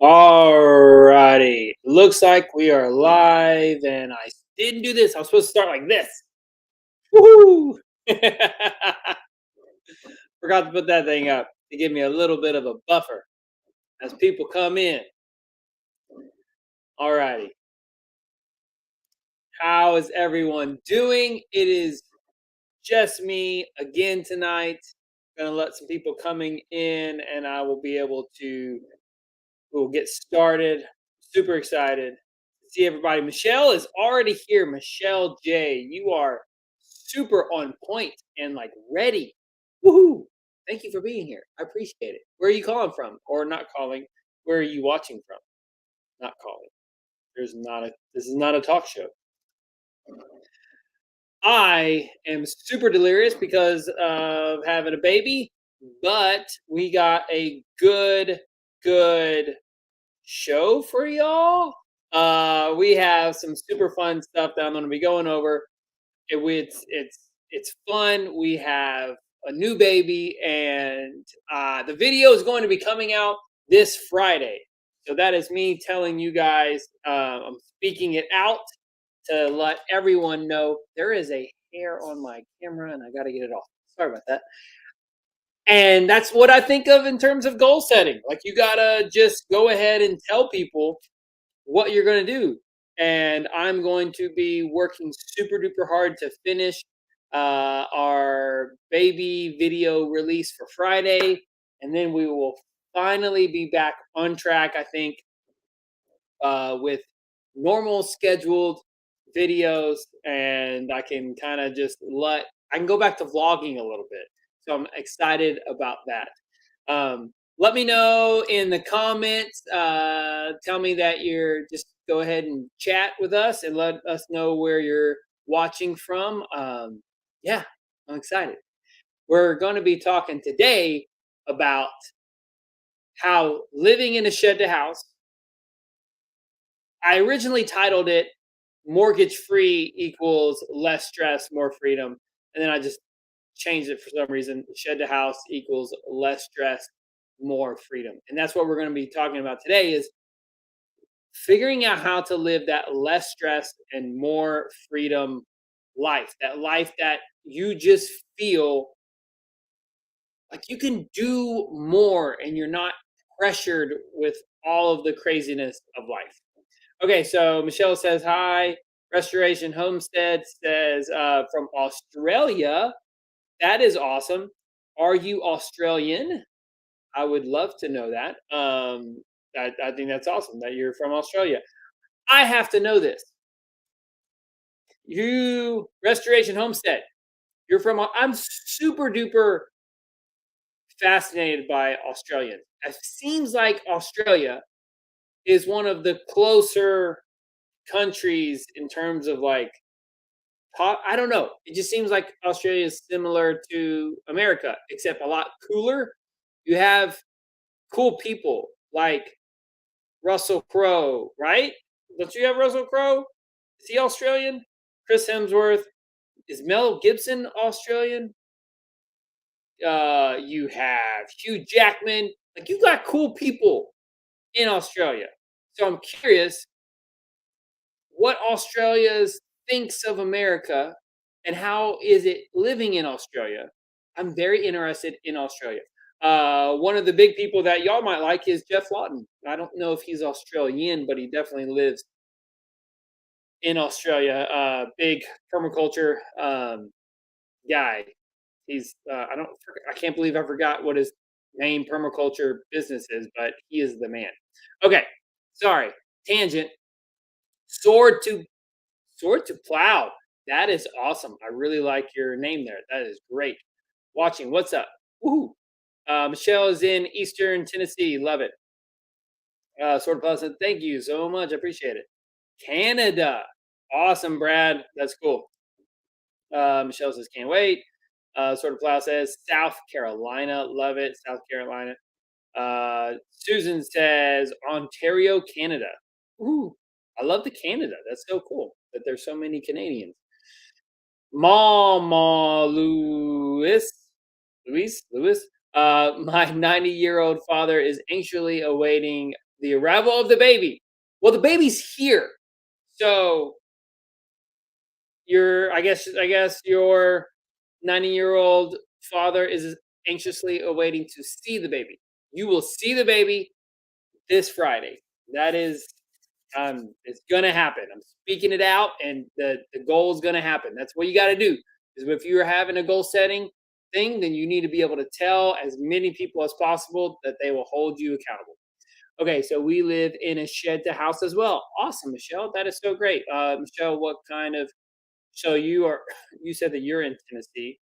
Alrighty. Looks like we are live, and I didn't do this. I was supposed to start like this. Woohoo! Forgot to put that thing up to give me a little bit of a buffer as people come in. Alrighty. How is everyone doing? It is just me again tonight. Gonna let some people coming in, and I will be able to. We'll get started. Super excited to see everybody. Michelle is already here. Michelle J, you are super on point and like ready. Woohoo! Thank you for being here. I appreciate it. Where are you calling from, or not calling? Where are you watching from? Not calling. There's not a. This is not a talk show. I am super delirious because of having a baby, but we got a good show for y'all. We have some super fun stuff that I'm going to be going over. It's fun. We have a new baby, and the video is going to be coming out this Friday. So that is me telling you guys. I'm speaking it out to let everyone know there is a hair on my camera, and I got to get it off. Sorry about that. And that's what I think of in terms of goal setting. Like, you gotta just go ahead and tell people what you're going to do. And I'm going to be working super duper hard to finish our baby video release for Friday. And then we will finally be back on track, I think, with normal scheduled videos. And I can kind of I can go back to vlogging a little bit. So I'm excited about that. Let me know in the comments. Tell me that you're just go ahead and chat with us and let us know where you're watching from. Yeah, I'm excited. We're going to be talking today about how living in a shed to house. I originally titled it Mortgage Free Equals Less Stress, More Freedom. And then I just changed it for some reason. Shed to house equals less stress, more freedom. And that's what we're going to be talking about today is figuring out how to live that less stress and more freedom life. That life that you just feel like you can do more and you're not pressured with all of the craziness of life. Okay, so Michelle says hi. Restoration Homestead says from Australia. That is awesome. Are you Australian? I would love to know that. I think that's awesome that you're from Australia. I have to know this. You Restoration Homestead. You're from. I'm super duper fascinated by Australians. It seems like Australia is one of the closer countries in terms of like I don't know. It just seems like Australia is similar to America, except a lot cooler. You have cool people like Russell Crowe, right? Don't you have Russell Crowe? Is he Australian? Chris Hemsworth. Is Mel Gibson Australian? You have Hugh Jackman. Like, you got cool people in Australia. So I'm curious what Australia thinks of America and how is it living in Australia. I'm very interested in Australia. One of the big people that y'all might like is Jeff Lawton. I don't know if he's Australian, but he definitely lives in Australia. Big permaculture guy. He's I can't believe I forgot what his main permaculture business is, but he is the man. Okay, sorry, tangent. Sword to plow. That is awesome. I really like your name there. That is great. Watching, what's up? Woohoo! Michelle is in Eastern Tennessee. Love it. Sword to plow said, thank you so much. I appreciate it. Canada. Awesome, Brad. That's cool. Michelle says, can't wait. Sword to plow says, South Carolina. Love it. South Carolina. Susan says, Ontario, Canada. Ooh, I love the Canada. That's so cool that there's so many Canadians. Mama Lewis. My 90-year-old father is anxiously awaiting the arrival of the baby. Well, the baby's here. So I guess your 90-year-old father is anxiously awaiting to see the baby. You will see the baby this Friday. That is, it's gonna happen. I'm speaking it out, and the goal is gonna happen. That's what you got to do. Is if you're having a goal setting thing, then you need to be able to tell as many people as possible that they will hold you accountable. Okay, so we live in a shed to house as well. Awesome, Michelle. That is so great. Michelle, what kind of so you are you said that you're in Tennessee.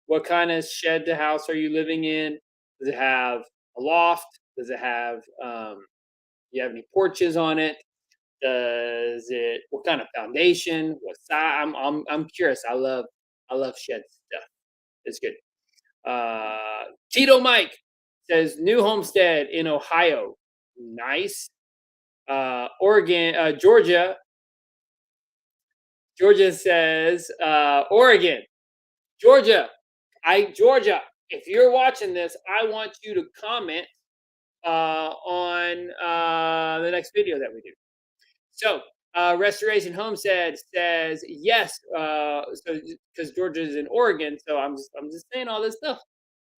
What kind of shed to house are you living in? Does it have a loft? Does it have do you have any porches on it? Does it what kind of foundation? What size? I'm curious. I love shed stuff. It's good. Tito Mike says new homestead in Ohio. Nice. Oregon, Georgia. Georgia says Oregon. Georgia. If you're watching this, I want you to comment on the next video that we do. So, Restoration Homestead says yes. So because Georgia is in Oregon, so I'm just saying all this stuff.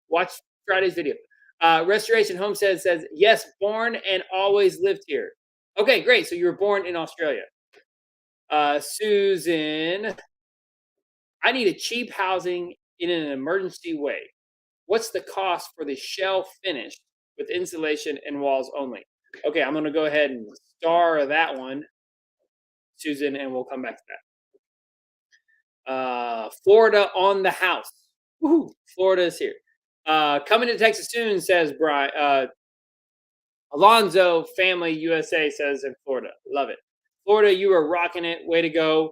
Watch Friday's video. Restoration Homestead says yes, born and always lived here. Okay, great. So you were born in Australia. Susan, I need a cheap housing in an emergency way. What's the cost for the shell finish with insulation and walls only? Okay, I'm going to go ahead and star that one, Susan, and we'll come back to that. Florida on the house. Woohoo! Florida is here. Coming to Texas soon, says Brian. Alonzo Family USA says in Florida. Love it. Florida, you are rocking it. Way to go.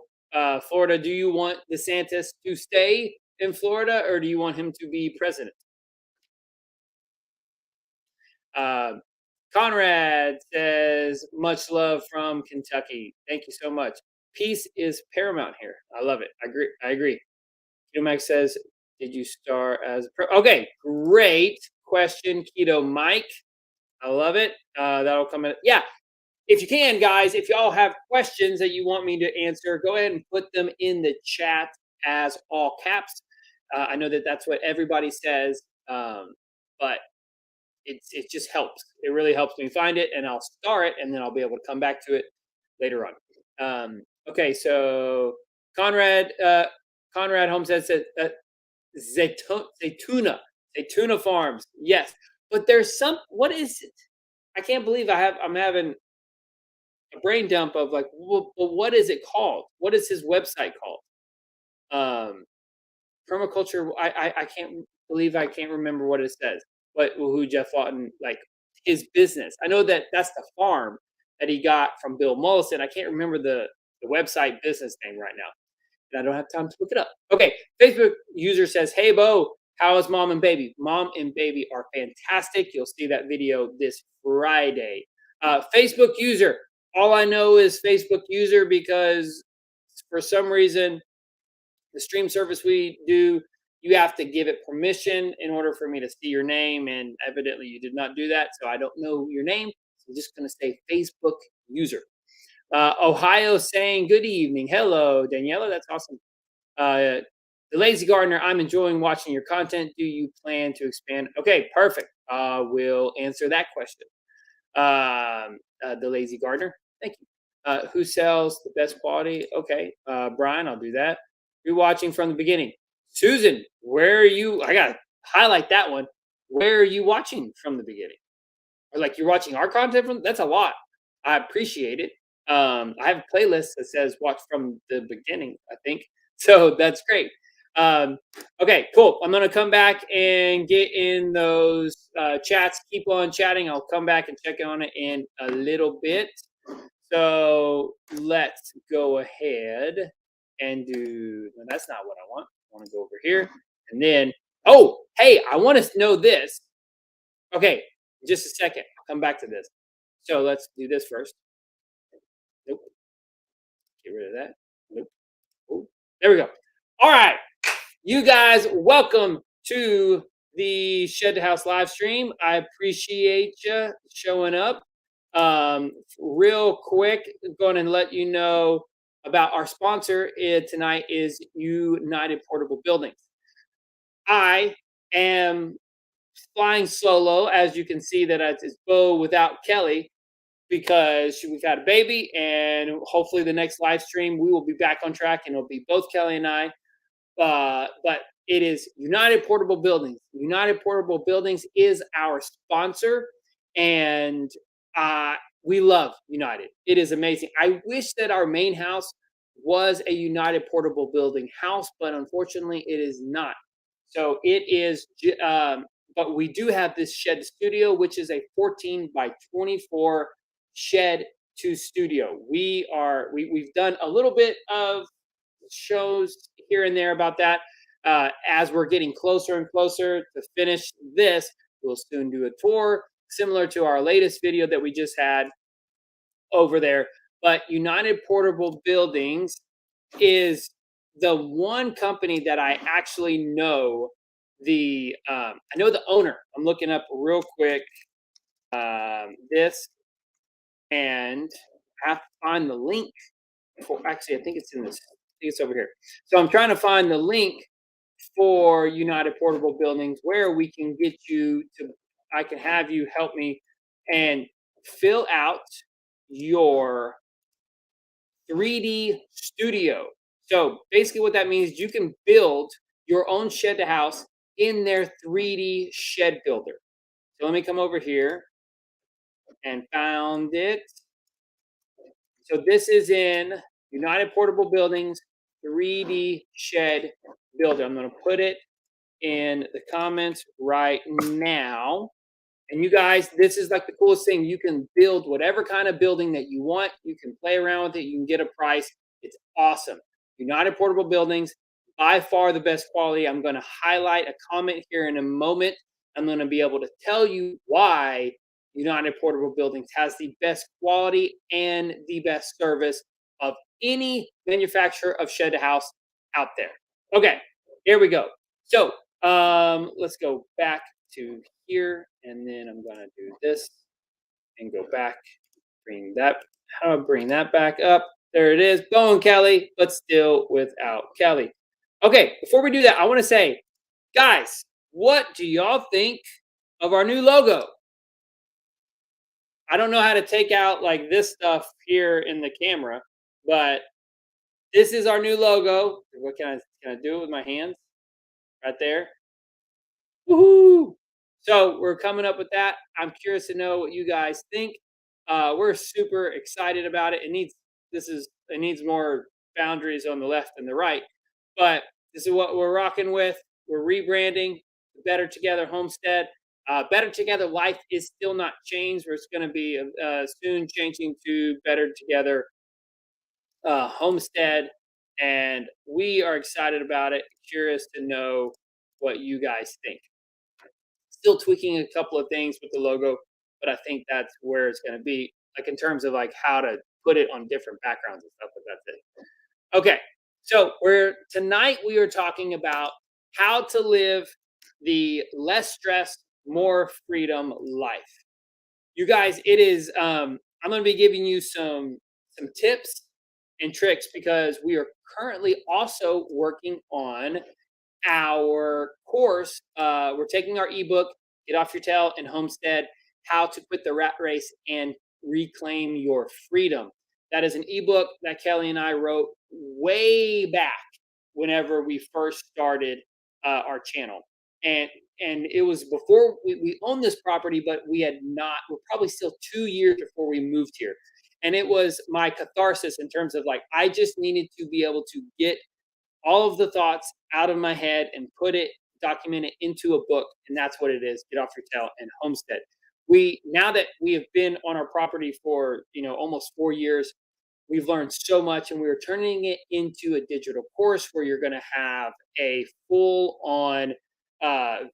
Florida, do you want DeSantis to stay in Florida or do you want him to be president? Conrad says, much love from Kentucky. Thank you so much. Peace is paramount here. I love it. I agree. Keto Mike says, did you star as okay, great question, Keto Mike. I love it. That'll come in. Yeah. If you can, guys, if y'all have questions that you want me to answer, go ahead and put them in the chat as all caps. I know that that's what everybody says, but it just helps. It really helps me find it, and I'll star it, and then I'll be able to come back to it later on. Okay, so Conrad Homestead said Zaytuna Farms. Yes, but there's some. What is it? I can't believe I'm having a brain dump of like, well, what is it called? What is his website called? Permaculture. I can't believe I can't remember what it says. But who Jeff Lawton, like his business. I know that that's the farm that he got from Bill Mollison. I can't remember the website business name right now. And I don't have time to look it up. Okay, Facebook user says, hey, Bo, how is mom and baby? Mom and baby are fantastic. You'll see that video this Friday. Facebook user, all I know is Facebook user because for some reason, the stream service we do, you have to give it permission in order for me to see your name. And evidently you did not do that. So I don't know your name. So I'm just going to say Facebook user. Ohio saying good evening. Hello, Daniela. That's awesome. The Lazy Gardener, I'm enjoying watching your content. Do you plan to expand? Okay, perfect. We'll answer that question. The Lazy Gardener, thank you. Who sells the best quality? Okay, Brian, I'll do that. You're watching from the beginning. Susan, where are you? I got to highlight that one. Where are you watching from the beginning? Or like you're watching our content from? That's a lot. I appreciate it. I have a playlist that says watch from the beginning, I think. So that's great. Okay, cool. I'm going to come back and get in those chats. Keep on chatting. I'll come back and check on it in a little bit. So let's go ahead and do, no, that's not what I want. I want to go over here. And then, oh, hey, I want to know this. Okay, just a second. I'll come back to this. So let's do this first. Nope. Get rid of that. Nope. Oh, there we go. All right. You guys, welcome to the Shed to House live stream. I appreciate you showing up. Real quick, going to let you know about our sponsor tonight is United Portable Buildings. I am flying solo, as you can see that it's Bo without Kelly because we've had a baby, and hopefully the next live stream we will be back on track, and it'll be both Kelly and I. But it is United Portable Buildings. United Portable Buildings is our sponsor, and we love United. It is amazing. I wish that our main house was a United Portable Building house, but unfortunately, it is not. So it is. But we do have this shed studio, which is a 14 by 24 shed to studio. We've done a little bit of shows here and there about that. As we're getting closer and closer to finish this, we'll soon do a tour similar to our latest video that we just had over there. But United Portable Buildings is the one company that I actually know I know the owner. I'm looking up real quick this, and I have to find the link for, actually, I think it's in this. I think it's over here. So I'm trying to find the link for United Portable Buildings where we can get you to. I can have you help me and fill out your 3D studio. So basically, what that means, you can build your own shed to house in their 3D shed builder. So let me come over here and found it. So this is in United Portable Buildings 3D shed builder. I'm going to put it in the comments right now. And you guys, this is like the coolest thing. You can build whatever kind of building that you want. You can play around with it. You can get a price. It's awesome. United Portable Buildings, by far the best quality. I'm going to highlight a comment here in a moment. I'm going to be able to tell you why United Portable Buildings has the best quality and the best service of any manufacturer of shed to house out there. Okay, here we go. So let's go back to here, and then I'm gonna do this and go back. Bring that. How do I bring that back up? There it is. Bo and Kelly, but still without Kelly. Okay, before we do that, I want to say, guys, what do y'all think of our new logo? I don't know how to take out like this stuff here in the camera, but this is our new logo. What can I do it with my hands? Right there. Woohoo! So we're coming up with that. I'm curious to know what you guys think. We're super excited about it. It needs more boundaries on the left and the right, but this is what we're rocking with. We're rebranding Better Together Homestead. Better Together Life is still not changed. It's going to be soon changing to Better Together Homestead, and we are excited about it. Curious to know what you guys think. Still tweaking a couple of things with the logo, but I think that's where it's going to be, like in terms of like how to put it on different backgrounds and stuff. But that's it. Okay, so tonight we are talking about how to live the less stress, more freedom life. You guys, it is. I'm going to be giving you some tips and tricks because we are currently also working on our course. We're taking our ebook, Get Off Your Tail and Homestead, How to Quit the Rat Race and Reclaim Your Freedom. That is an ebook that Kelly and I wrote way back whenever we first started our channel. And it was before we owned this property, but we're probably still 2 years before we moved here. And it was my catharsis in terms of like, I just needed to be able to get all of the thoughts out of my head and document it into a book. And that's what it is, Get Off Your Tail and Homestead. Now that we have been on our property for, almost 4 years, we've learned so much, and we're turning it into a digital course where you're going to have a full on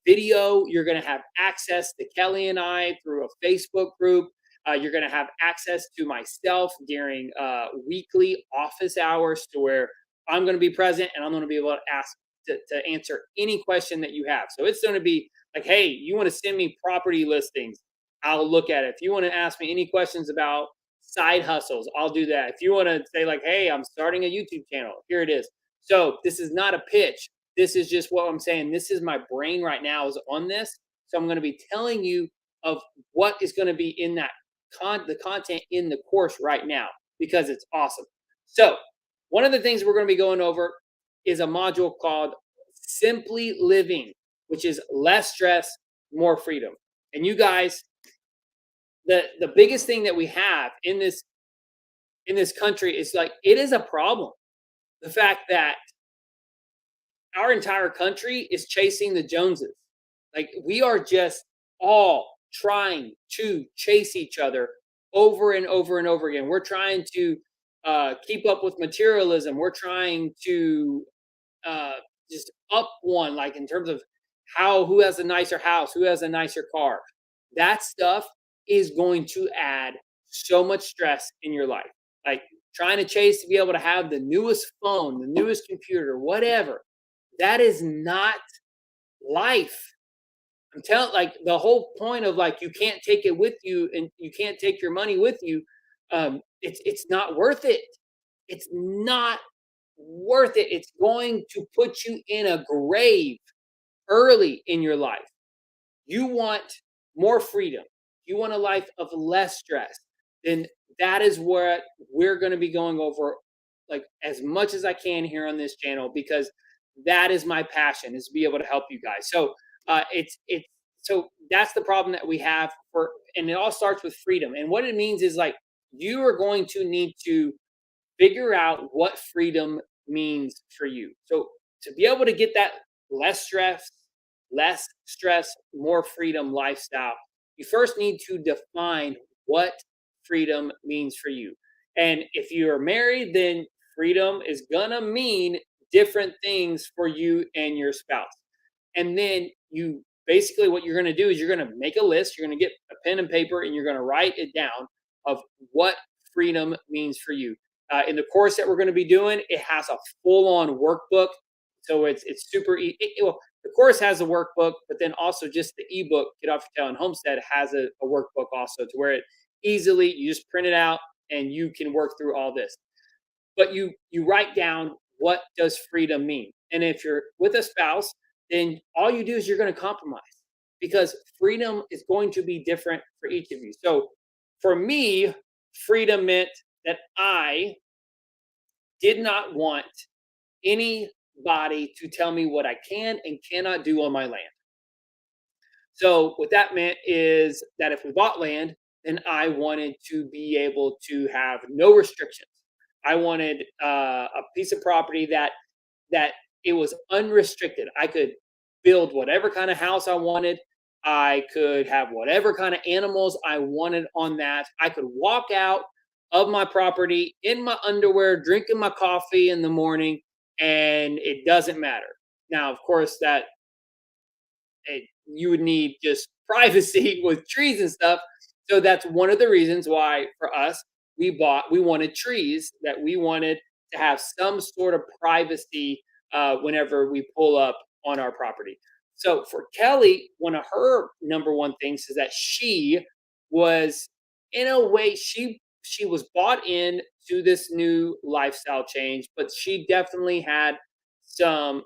video. You're going to have access to Kelly and I through a Facebook group. You're going to have access to myself during weekly office hours to where I'm going to be present, and I'm going to be able to answer any question that you have. So it's going to be like, hey, you want to send me property listings? I'll look at it. If you want to ask me any questions about side hustles, I'll do that. If you want to say like, "Hey, I'm starting a YouTube channel," here it is. So this is not a pitch. This is just what I'm saying. This is my brain right now is on this. So I'm going to be telling you of what is going to be in that the content in the course right now because it's awesome. So one of the things we're going to be going over is a module called Simply Living, which is less stress, more freedom. And you guys, the biggest thing that we have in this country is like it is a problem. The fact that our entire country is chasing the Joneses. Like we are just all trying to chase each other over and over and over again. We're trying to keep up with materialism. We're trying to uh, just up one, like in terms of how who has a nicer house, who has a nicer car. That stuff is going to add so much stress in your life. Like trying to chase to be able to have the newest phone, the newest computer, whatever. That is not life. I'm telling like the whole point of like you can't take it with you and you can't take your money with you. It's not worth it. It's not worth it. It's going to put you in a grave early in your life. You want more freedom. You want a life of less stress. Then that is what we're going to be going over like as much as I can here on this channel because that is my passion is to be able to help you guys. So it's so that's the problem that we have for and it all starts with freedom. And what it means is like you are going to need to figure out what freedom means for you. So to be able to get that less stress, more freedom lifestyle, you first need to define what freedom means for you. And if you are married, then freedom is gonna mean different things for you and your spouse. And then you basically what you're going to do is you're going to make a list, you're going to get a pen and paper and you're going to write it down of what freedom means for you. In the course that we're going to be doing, it has a full-on workbook, so it's super. Well, the course has a workbook, but then also just the ebook "Get Off Your Tail" and Homestead has a workbook also, to where it easily you just print it out and you can work through all this. But you write down what does freedom mean, and if you're with a spouse, then all you do is you're going to compromise because freedom is going to be different for each of you. So for me, freedom meant that I did not want anybody to tell me what I can and cannot do on my land. So what that meant is that if we bought land, then I wanted to be able to have no restrictions. I wanted a piece of property that it was unrestricted. I could build whatever kind of house I wanted. I could have whatever kind of animals I wanted on that. I could walk out of my property in my underwear, drinking my coffee in the morning, and it doesn't matter. Now, of course, that you would need just privacy with trees and stuff. So that's one of the reasons why for us we wanted trees that we wanted to have some sort of privacy whenever we pull up on our property. So for Kelly, one of her number one things is that she was in a way she was bought in to this new lifestyle change, but she definitely had some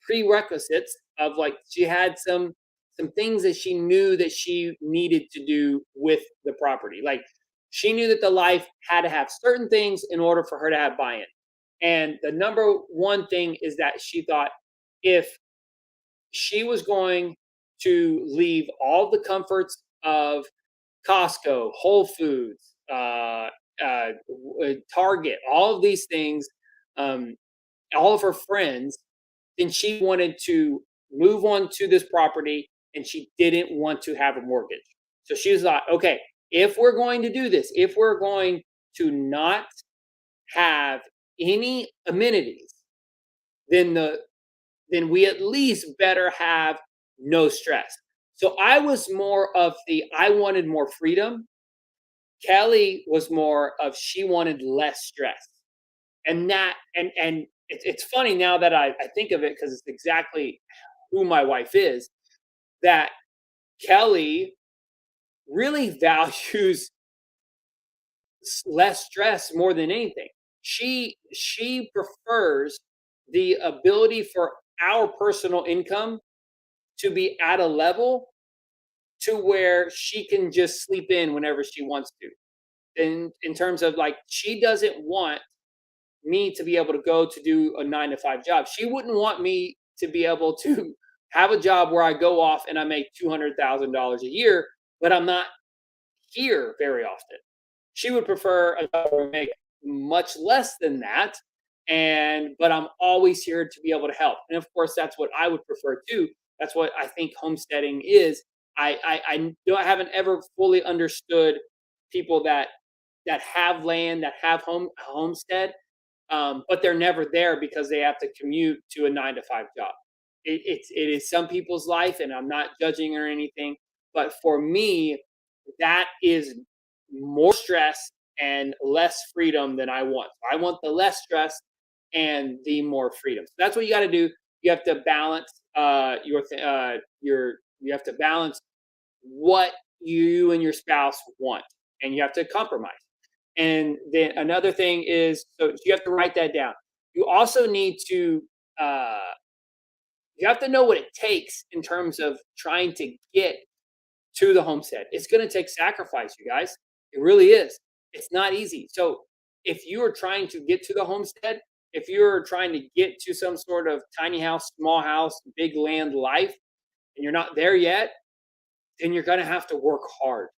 prerequisites of like she had some things that she knew that she needed to do with the property. Like she knew that the life had to have certain things in order for her to have buy-in. And the number one thing is that she thought if she was going to leave all the comforts of Costco, Whole Foods, Target, all of these things, um, all of her friends, then she wanted to move on to this property and she didn't want to have a mortgage. So she was like, okay, if we're going to do this, if we're going to not have any amenities, then then we at least better have no stress. So I was more of the I wanted more freedom. Kelly was more of she wanted less stress. And that and it's funny now that I think of it because it's exactly who my wife is, that Kelly really values less stress more than anything. She prefers the ability for our personal income to be at a level to where she can just sleep in whenever she wants to. In terms of like, she doesn't want me to be able to go to do a 9 to 5 job. She wouldn't want me to be able to have a job where I go off and I make $200,000 a year, but I'm not here very often. She would prefer a job where I make much less than that, and but I'm always here to be able to help. And of course, that's what I would prefer too. That's what I think homesteading is. I haven't ever fully understood people that have land, that have homestead, but they're never there because they have to commute to a 9 to 5 job. It is some people's life, and I'm not judging or anything. But for me, that is more stress and less freedom than I want. I want the less stress and the more freedom. So that's what you got to do. You have to balance you have to balance what you and your spouse want, and you have to compromise. And then another thing is, so you have to write that down. You also need to uh, you have to know what it takes in terms of trying to get to the homestead. It's going to take sacrifice, you guys. It really is. It's not easy. So if you are trying to get to the homestead, if you're trying to get to some sort of tiny house, small house, big land life, and you're not there yet, then you're going to have to work hard.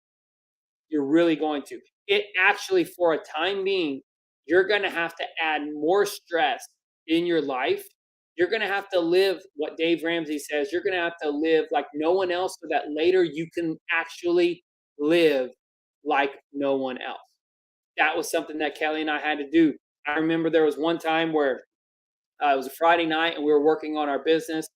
You're really going to. It actually, for a time being, you're going to have to add more stress in your life. You're going to have to live what Dave Ramsey says. You're going to have to live like no one else so that later you can actually live like no one else. That was something that Kelly and I had to do. I remember there was one time where it was a Friday night and we were working on our business,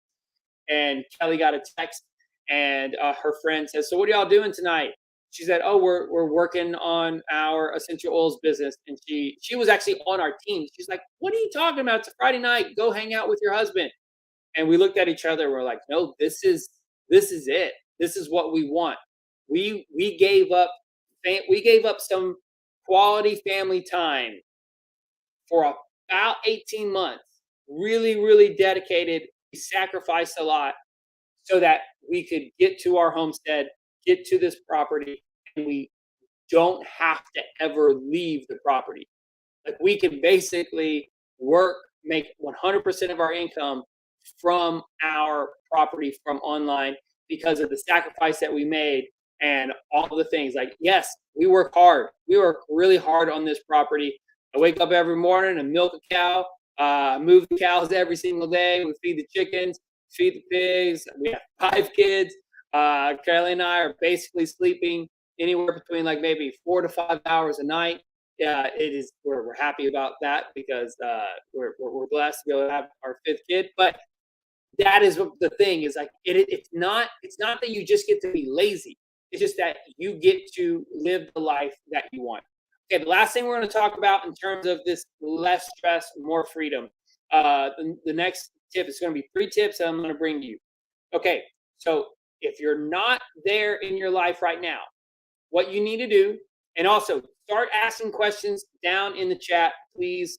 and Kelly got a text, and her friend says, "So what are y'all doing tonight?" She said, "Oh, we're working on our essential oils business." And she was actually on our team. She's like, "What are you talking about? It's a Friday night. Go hang out with your husband." And we looked at each other. We're like, "No, this is it. This is what we want." We gave up some quality family time for about 18 months. Really, really dedicated. We sacrificed a lot so that we could get to our homestead, get to this property, and we don't have to ever leave the property. Like, we can basically work, make 100% of our income from our property from online because of the sacrifice that we made and all the things. Like, yes, we work hard. We work really hard on this property. I wake up every morning and milk a cow, move the cows every single day. We feed the chickens, feed the pigs. We have 5 kids. Carly and I are basically sleeping anywhere between like maybe 4 to 5 hours a night. Yeah, it is. We're happy about that because we're blessed to be able to have our 5th kid. But that is what the thing is, like, it's not that you just get to be lazy. It's just that you get to live the life that you want. Okay, the last thing we're going to talk about in terms of this less stress, more freedom. The next tip is going to be 3 tips that I'm going to bring to you. Okay, so if you're not there in your life right now, what you need to do, and also start asking questions down in the chat, please.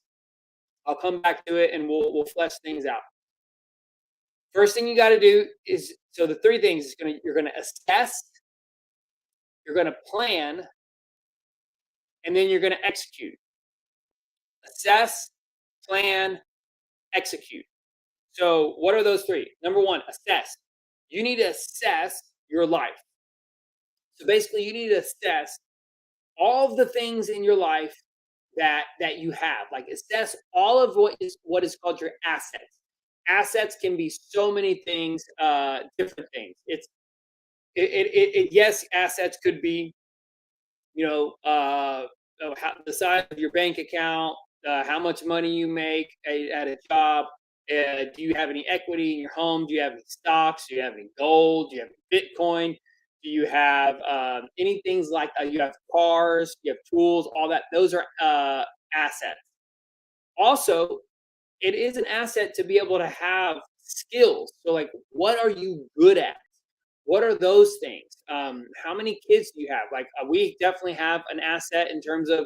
I'll come back to it and we'll flesh things out. First thing you got to do is, so the 3 things is you're going to assess, you're going to plan, and then you're going to execute. Assess, plan, execute. So what are those 3? Number 1, assess. You need to assess your life. So basically, you need to assess all of the things in your life that you have. Like, assess all of what is called your assets. Assets can be so many things, different things. Yes, assets could be, the size of your bank account, how much money you make at a job. Do you have any equity in your home? Do you have any stocks? Do you have any gold? Do you have any Bitcoin? Do you have any things like you have cars? You have tools? All that. Those are assets. Also, it is an asset to be able to have skills. So, like, what are you good at? what are those things? How many kids do you have? Like, we definitely have an asset in terms of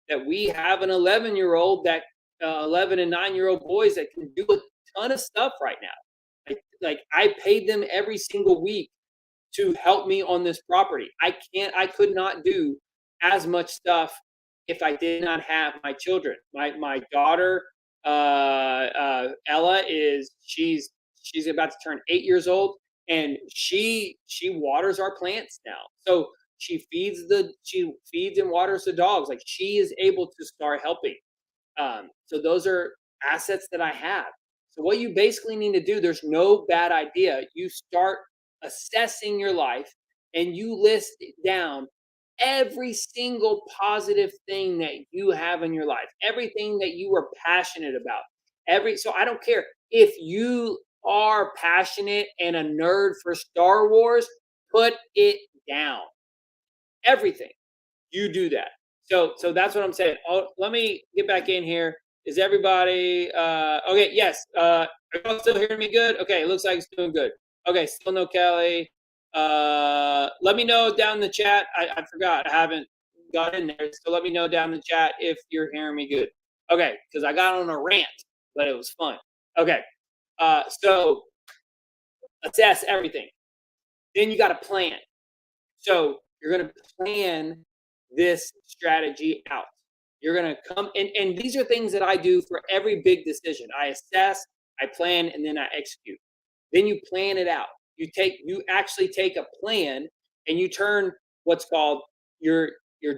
that we have an 11-year-old that 11 and 9-year-old boys that can do a ton of stuff right now. Like I paid them every single week to help me on this property. I could not do as much stuff if I did not have my children. My daughter, Ella, she's about to turn 8 years old, and she waters our plants now. So she feeds and waters the dogs. Like, she is able to start helping. So those are assets that I have. So what you basically need to do, there's no bad idea. You start assessing your life and you list down every single positive thing that you have in your life, everything that you are passionate about. So I don't care if you are passionate and a nerd for Star Wars, put it down. Everything. You do that. So that's what I'm saying. Oh, let me get back in here. Is everybody okay? Yes. Are you still hearing me good? Okay, it looks like it's doing good. Okay, still no Kelly. Let me know down in the chat. I forgot. I haven't got in there. So let me know down in the chat if you're hearing me good. Okay, because I got on a rant, but it was fun. Okay. So assess everything. Then you got a plan. So you're going to plan this strategy out. You're going to come and these are things that I do for every big decision. I assess, I plan, and then I execute. Then you plan it out. You actually take a plan and you turn what's called your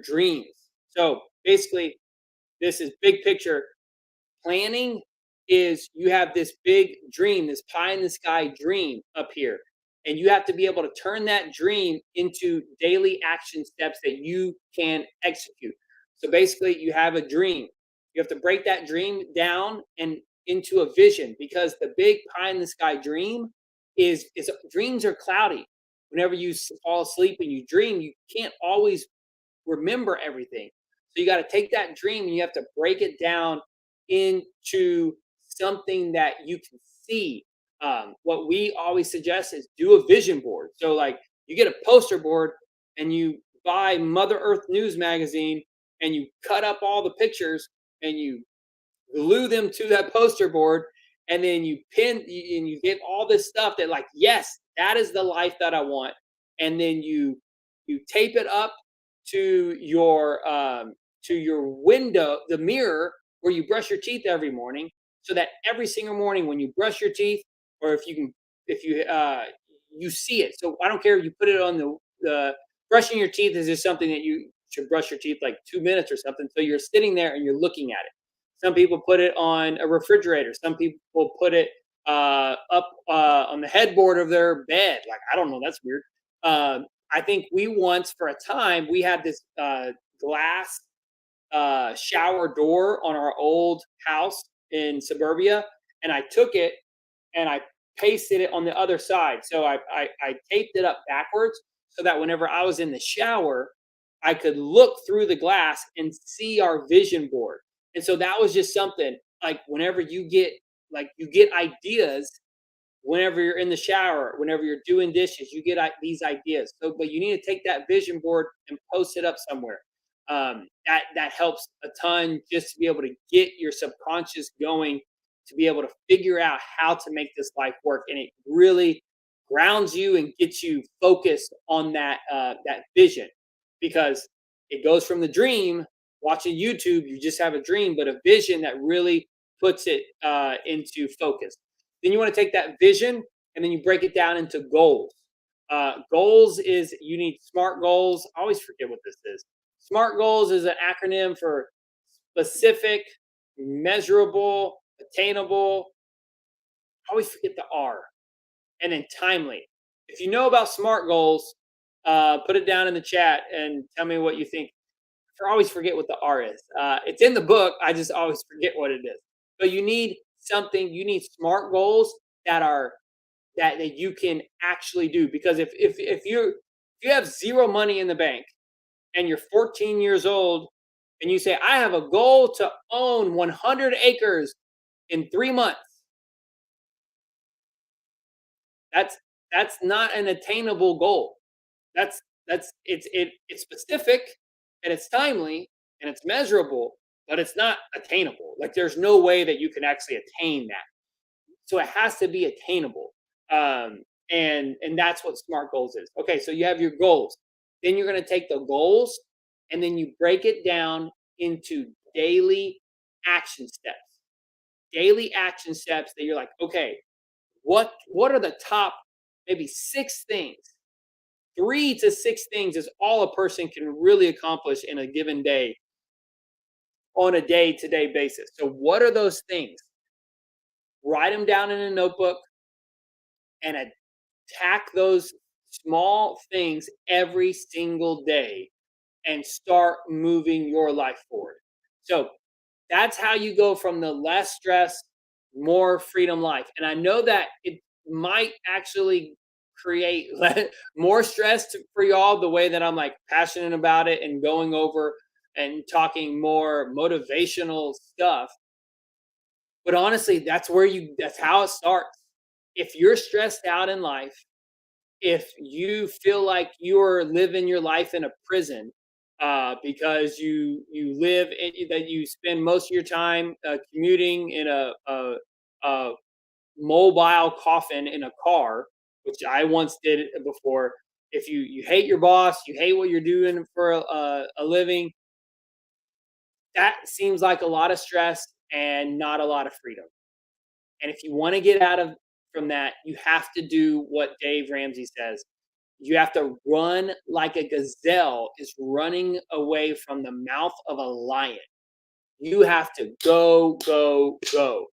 dreams. So basically, this is big picture. Planning is you have this big dream, this pie in the sky dream up here. And you have to be able to turn that dream into daily action steps that you can execute. So basically, you have a dream. You have to break that dream down and into a vision, because the big pie in the sky dream is dreams are cloudy. Whenever you fall asleep and you dream, you can't always remember everything. So you got to take that dream and you have to break it down into something that you can see. What we always suggest is do a vision board. So, like, you get a poster board and you buy Mother Earth News magazine and you cut up all the pictures and you glue them to that poster board, and then you and you get all this stuff that, like, yes, that is the life that I want. And then you tape it up to your window, the mirror where you brush your teeth every morning, so that every single morning when you brush your teeth, or if you you see it. So I don't care if you put it on the brushing your teeth is just something that you should brush your teeth like 2 minutes or something. So you're sitting there and you're looking at it. Some people put it on a refrigerator. Some people put it up on the headboard of their bed. Like, I don't know, that's weird. I think we once, for a time, we had this glass shower door on our old house in suburbia, and I took it and I pasted it on the other side. So I taped it up backwards so that whenever I was in the shower, I could look through the glass and see our vision board. And so that was just something, like, whenever you get ideas whenever you're in the shower, whenever you're doing dishes, you get these ideas. So, but you need to take that vision board and post it up somewhere. That helps a ton, just to be able to get your subconscious going, to be able to figure out how to make this life work, and it really grounds you and gets you focused on that vision, because it goes from the dream, watching YouTube, you just have a dream, but a vision that really puts it into focus. Then you want to take that vision and then you break it down into goals. Goals is, you need SMART goals. I always forget what this is. SMART goals is an acronym for specific, measurable, attainable. I always forget the R. And then timely. If you know about SMART goals, put it down in the chat and tell me what you think. I always forget what the R is. It's in the book. I just always forget what it is. But you need something. You need SMART goals that you can actually do. Because if you have zero money in the bank and you're 14 years old and you say, I have a goal to own 100 acres in 3 months, that's that's not an attainable goal. It's specific and it's timely and it's measurable, but it's not attainable. Like there's no way that you can actually attain that. So it has to be attainable. And that's what SMART goals is. Okay, so you have your goals. Then you're going to take the goals and then you break it down into daily action steps. Daily action steps that you're like, okay, what are the top maybe 6 things? 3 to 6 things is all a person can really accomplish in a given day on a day-to-day basis. So what are those things? Write them down in a notebook and attack those small things every single day and start moving your life forward. So that's how you go from the less stress, more freedom life. And I know that it might actually create more stress for y'all the way that I'm like passionate about it and going over and talking more motivational stuff. But honestly, that's how it starts. If you're stressed out in life, if you feel like you're living your life in a prison because you live that you spend most of your time commuting in a mobile coffin in a car, which I once did before. If you hate your boss, you hate what you're doing for a living, that seems like a lot of stress and not a lot of freedom. And if you want to get out of from that, you have to do what Dave Ramsey says. You have to run like a gazelle is running away from the mouth of a lion. You have to go, go, go.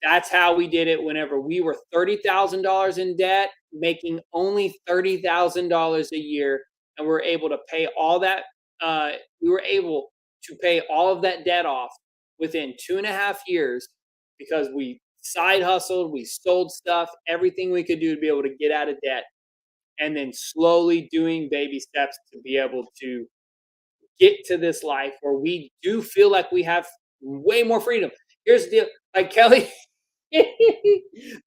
That's how we did it whenever we were $30,000 in debt, making only $30,000 a year, and we're able to pay all that. We were able to pay all of that debt off within 2.5 years because we side hustled, we sold stuff, everything we could do to be able to get out of debt, and then slowly doing baby steps to be able to get to this life where we do feel like we have way more freedom. Here's the deal, like Kelly, this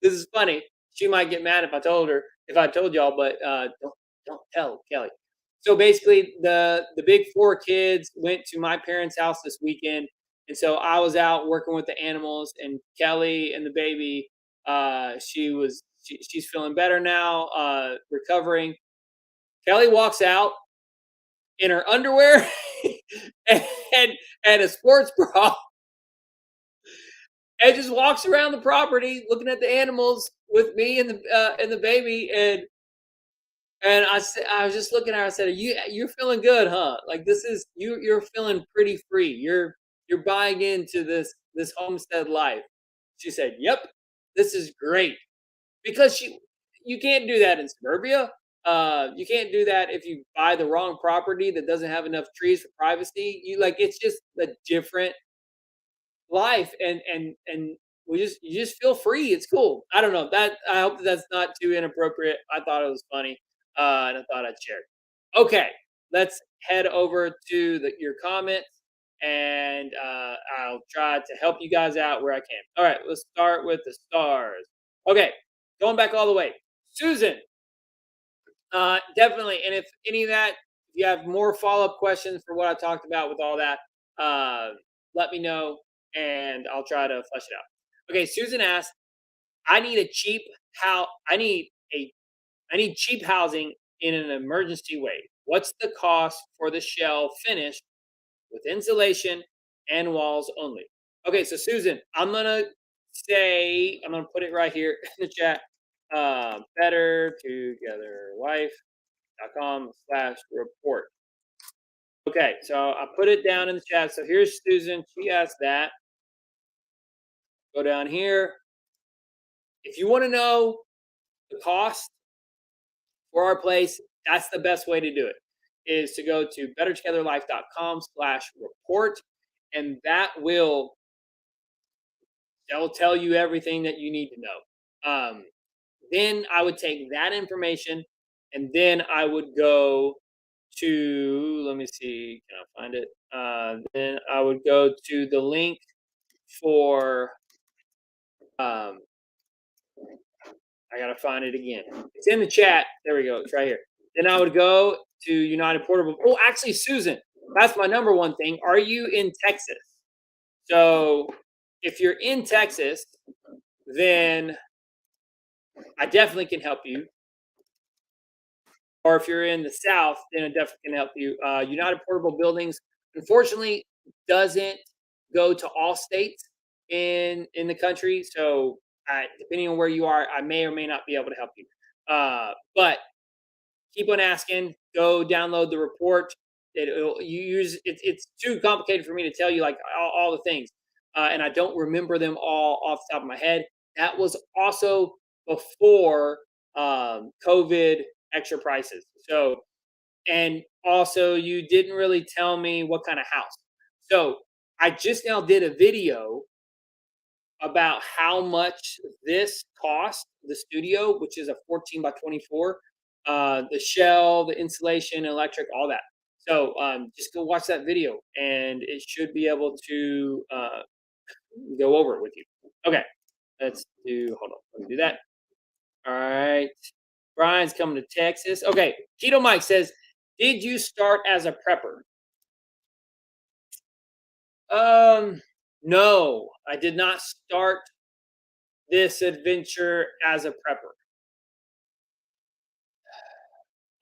is funny. She might get mad if I told y'all, but don't tell Kelly. So basically, the big 4 kids went to my parents' house this weekend, and so I was out working with the animals, and Kelly and the baby, she's feeling better now, recovering. Kelly walks out in her underwear and, and a sports bra and just walks around the property looking at the animals with me and the baby and I was just looking at her. I said, you're feeling good, huh? Like this is you're feeling pretty free. You're buying into this homestead life." She said, "Yep, this is great." Because you can't do that in suburbia. You can't do that if you buy the wrong property that doesn't have enough trees for privacy. You like it's just a different life, and you just feel free. It's cool. I don't know that. I hope that that's not too inappropriate. I thought it was funny, and I thought I'd share. Okay, let's head over to your comments, and I'll try to help you guys out where I can. All right, let's start with the stars. Okay, going back all the way, Susan. Definitely. And if any of that, if you have more follow up questions for what I talked about with all that, let me know and I'll try to flesh it out. Okay, Susan asked, I need a cheap how I need cheap housing in an emergency way. What's the cost for the shell finish with insulation and walls only? Okay, so Susan, I'm gonna put it right here in the chat. Better together wife com/report. Okay, so I put it down in the chat. So here's Susan. She asked that. Go down here. If you want to know the cost for our place, that's the best way to do it, is to go to bettertogetherlife.com/report. And that'll tell you everything that you need to know. Then I would take that information and then I would go to, let me see, can I find it? Then I would go to the link for, um, I gotta find it again. It's in the chat. There we go. It's right here. Then I would go to United Portable. Oh, actually, Susan, that's my number one thing. Are you in Texas? So if you're in Texas, then I definitely can help you. Or if you're in the South, then it definitely can help you. United Portable Buildings, unfortunately, doesn't go to all states in the country. So depending on where you are, I may or may not be able to help you. But keep on asking. Go download the report. You use it's too complicated for me to tell you like all the things, and I don't remember them all off the top of my head. That was also before COVID extra prices. So, and also you didn't really tell me what kind of house. So I just now did a video about how much this cost the studio, which is a 14 by 24, the shell, the insulation, electric, all that. So just go watch that video, and it should be able to go over it with you. Okay, let's do. Hold on, let me do that. All right, Brian's coming to Texas. Okay, Keto Mike says, "Did you start as a prepper?" No, I did not start this adventure as a prepper.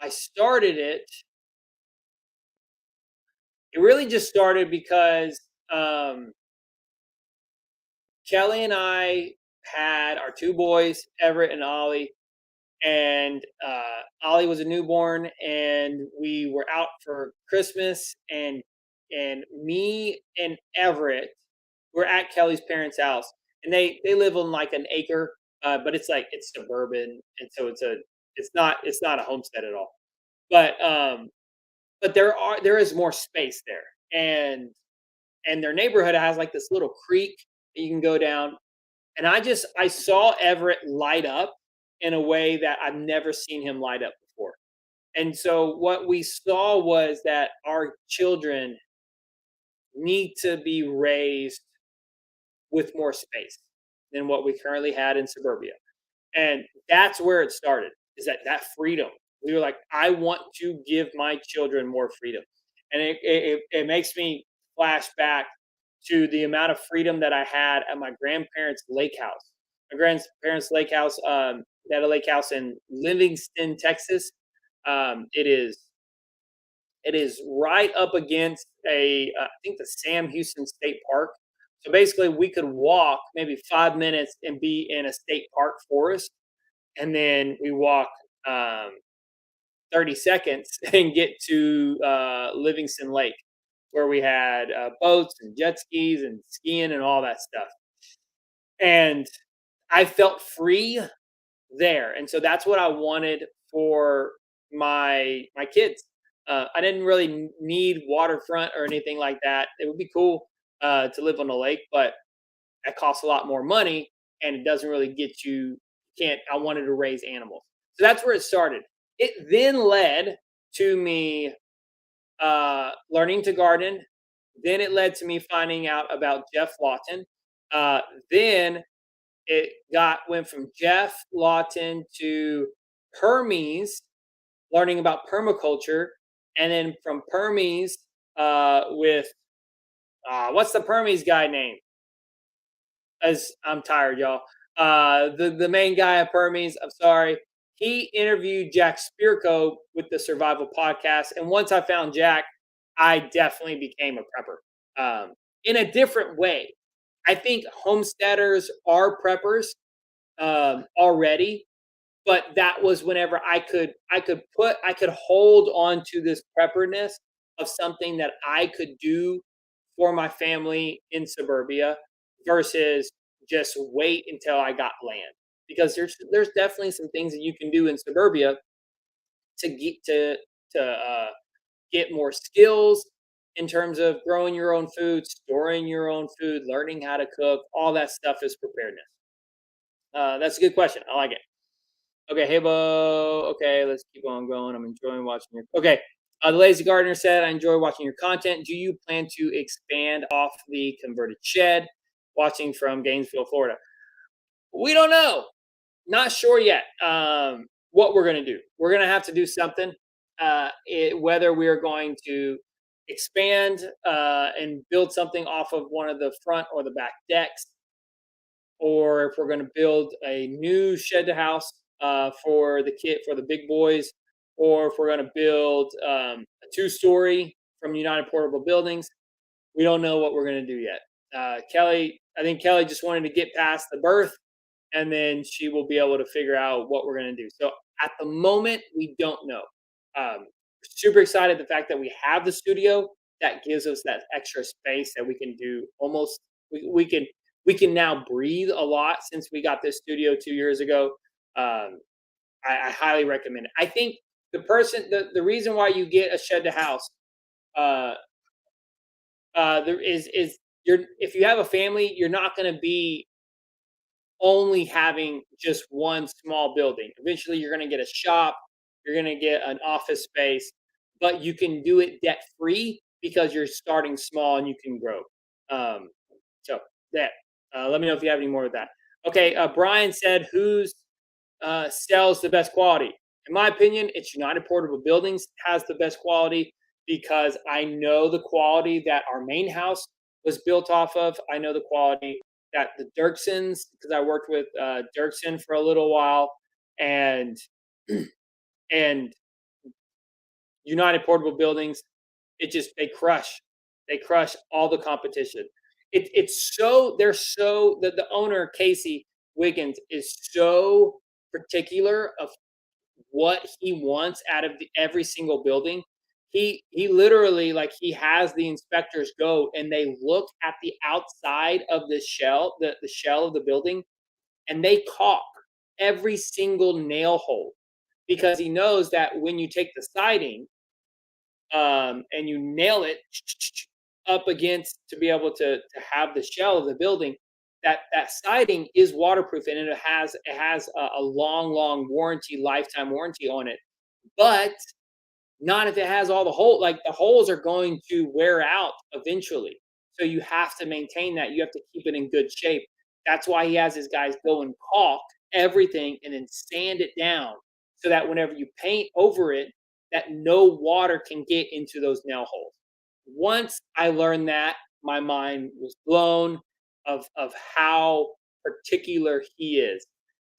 I started it. It really just started because Kelly and I had our two boys, Everett and Ollie, and Ollie was a newborn, and we were out for Christmas, and me and Everett were at Kelly's parents' house, and they live on like an acre, but it's like it's suburban, and so it's not a homestead at all, but there is more space there, and their neighborhood has like this little creek that you can go down, and I saw Everett light up in a way that I've never seen him light up before. And so what we saw was that our children need to be raised with more space than what we currently had in suburbia. And that's where it started, is that freedom. We were like, I want to give my children more freedom. And it makes me flash back to the amount of freedom that I had at my grandparents' lake house. My grandparents' lake house, they had a lake house in Livingston, Texas. It is right up against I think the Sam Houston State Park. So basically, we could walk maybe 5 minutes and be in a state park forest, and then we walk 30 seconds and get to Livingston Lake, where we had boats and jet skis and skiing and all that stuff. And I felt free there, and so that's what I wanted for my kids. I didn't really need waterfront or anything like that. It would be cool to live on a lake, but that costs a lot more money, and it doesn't really get you. Can't. I wanted to raise animals, so that's where it started. It then led to me learning to garden. Then it led to me finding out about Jeff Lawton. Then it got went from Jeff Lawton to Hermes, learning about permaculture, and then from Hermes with what's the Hermes guy name? As I'm tired, y'all. The main guy at Hermes, I'm sorry. He interviewed Jack Spirko with the Survival Podcast, and once I found Jack, I definitely became a prepper in a different way. I think homesteaders are preppers already, but that was whenever I could hold on to this prepperness of something that I could do for my family in suburbia versus just wait until I got land, because there's definitely some things that you can do in suburbia to get more skills in terms of growing your own food, storing your own food, learning how to cook. All that stuff is preparedness. That's a good question. I like it. Okay, hey Bo. Okay, let's keep on going. I'm enjoying watching your. Okay, the Lazy Gardener said, "I enjoy watching your content. Do you plan to expand off the converted shed?" Watching from Gainesville, Florida. We don't know. Not sure yet. What we're gonna do? We're gonna have to do something. Whether we are going to expand and build something off of one of the front or the back decks, or if we're going to build a new shed to house for the for the big boys, or if we're going to build a two-story from United Portable Buildings. We don't know what we're going to do yet. Kelly, I think Kelly just wanted to get past the birth, and then she will be able to figure out what we're going to do. So at the moment, we don't know. Super excited the fact that we have the studio that gives us that extra space that we can do almost. We can now breathe a lot since we got this studio 2 years ago. Um, I highly recommend it. I think the reason why you get a shed to house uh, there is you're if you have a family, you're not going to be only having just one small building. Eventually, you're going to get a shop, you're going to get an office space, but you can do it debt free because you're starting small and you can grow. Um, so that. Let me know if you have any more of that. Okay, Brian said, "Who's sells the best quality?" In my opinion, it's United Portable Buildings has the best quality because I know the quality that our main house was built off of. I know the quality that the Dirksons, because I worked with Dirksen for a little while, and and United Portable Buildings, they crush all the competition. It's so they're so the owner Casey Wiggins is so particular of what he wants out of every single building. He literally, like, he has the inspectors go and they look at the outside of the shell of the building, and they caulk every single nail hole because he knows that when you take the siding and you nail it up against to be able to have the shell of the building, that siding is waterproof and it has a long warranty, lifetime warranty on it. But not if it has all the hole. Like, the holes are going to wear out eventually. So you have to maintain that. You have to keep it in good shape. That's why he has his guys go and caulk everything and then sand it down so that whenever you paint over it, that no water can get into those nail holes. Once I learned that, my mind was blown of how particular he is.